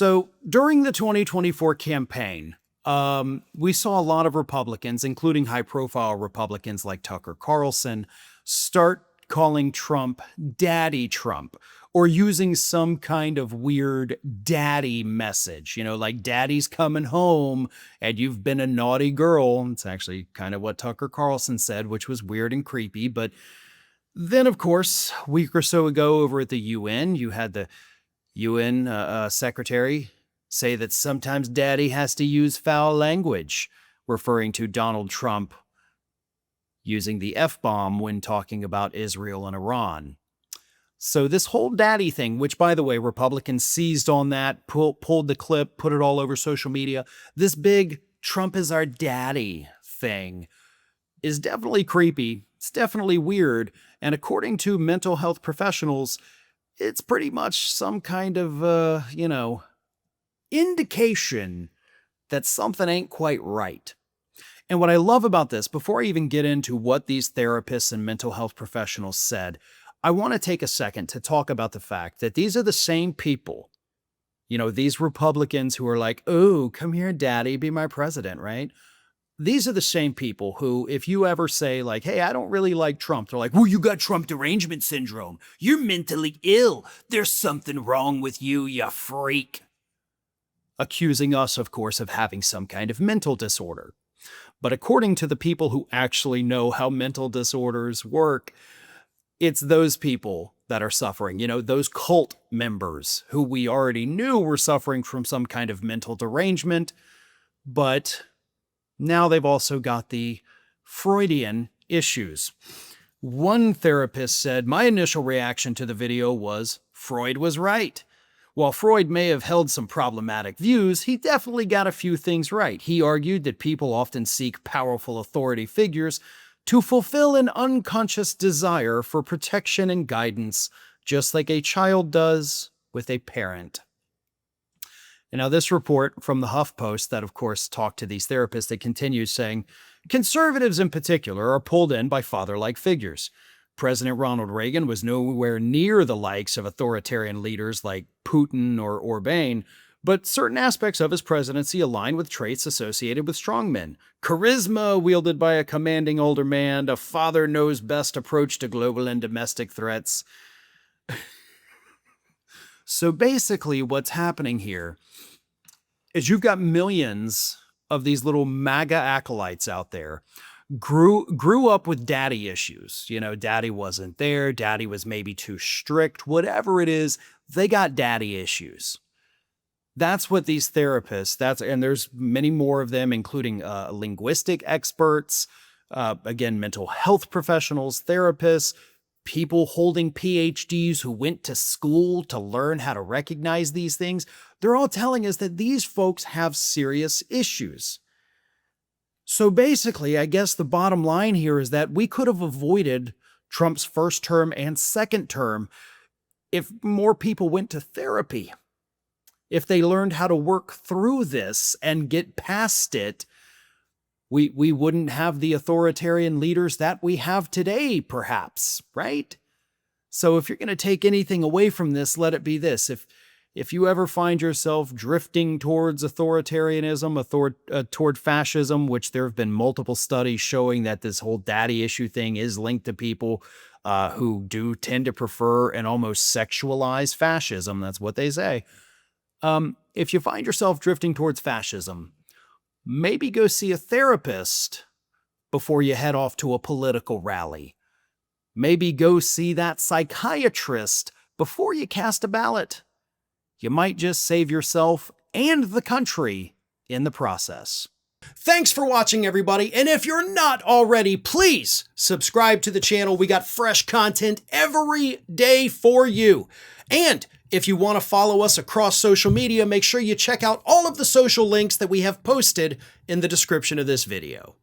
So during the 2024 campaign, we saw a lot of Republicans, including high-profile Republicans like Tucker Carlson, start calling Trump Daddy Trump, or using some kind of weird daddy message, like daddy's coming home and you've been a naughty girl. It's actually kind of what Tucker Carlson said, which was weird and creepy. But then, of course, a week or so ago over at the UN, you had the UN secretary say that sometimes daddy has to use foul language, referring to Donald Trump using the F-bomb when talking about Israel and Iran. So this whole daddy thing, which, by the way, Republicans seized on that, pulled the clip, put it all over social media, this big Trump is our daddy thing is definitely creepy. It's definitely weird. And according to mental health professionals, it's pretty much some kind of, indication that something ain't quite right. And what I love about this, before I even get into what these therapists and mental health professionals said, I want to take a second to talk about the fact that these are the same people, these Republicans who are like, oh, come here, daddy, be my president, right? These are the same people who, if you ever say like, hey, I don't really like Trump, they're like, well, you got Trump derangement syndrome. You're mentally ill. There's something wrong with you, you freak. Accusing us, of course, of having some kind of mental disorder. But according to the people who actually know how mental disorders work, it's those people that are suffering, those cult members who we already knew were suffering from some kind of mental derangement, but now they've also got the Freudian issues. One therapist said, my initial reaction to the video was, Freud was right. While Freud may have held some problematic views, he definitely got a few things right. He argued that people often seek powerful authority figures to fulfill an unconscious desire for protection and guidance, just like a child does with a parent. And now this report from the HuffPost that, of course, talked to these therapists, it continues saying, conservatives in particular are pulled in by father-like figures. President Ronald Reagan was nowhere near the likes of authoritarian leaders like Putin or Orbán, but certain aspects of his presidency align with traits associated with strongmen. Charisma wielded by a commanding older man, a father-knows-best approach to global and domestic threats. So basically what's happening here is you've got millions of these little MAGA acolytes out there, grew up with daddy issues. Daddy wasn't there, daddy was maybe too strict, whatever it is, they got daddy issues. That's what these therapists, and there's many more of them, including linguistic experts, again, mental health professionals, therapists, people holding PhDs who went to school to learn how to recognize these things. They're all telling us that these folks have serious issues. So basically, I guess the bottom line here is that we could have avoided Trump's first term and second term if more people went to therapy. If they learned how to work through this and get past it, we wouldn't have the authoritarian leaders that we have today, perhaps, right? So if you're going to take anything away from this, let it be this. If you ever find yourself drifting towards authoritarianism, toward fascism, which there have been multiple studies showing that this whole daddy issue thing is linked to people who do tend to prefer and almost sexualize fascism, that's what they say. If you find yourself drifting towards fascism, maybe go see a therapist before you head off to a political rally. Maybe go see that psychiatrist before you cast a ballot. You might just save yourself and the country in the process. Thanks for watching, everybody. And if you're not already, please subscribe to the channel. We got fresh content every day for you. And if you want to follow us across social media, make sure you check out all of the social links that we have posted in the description of this video.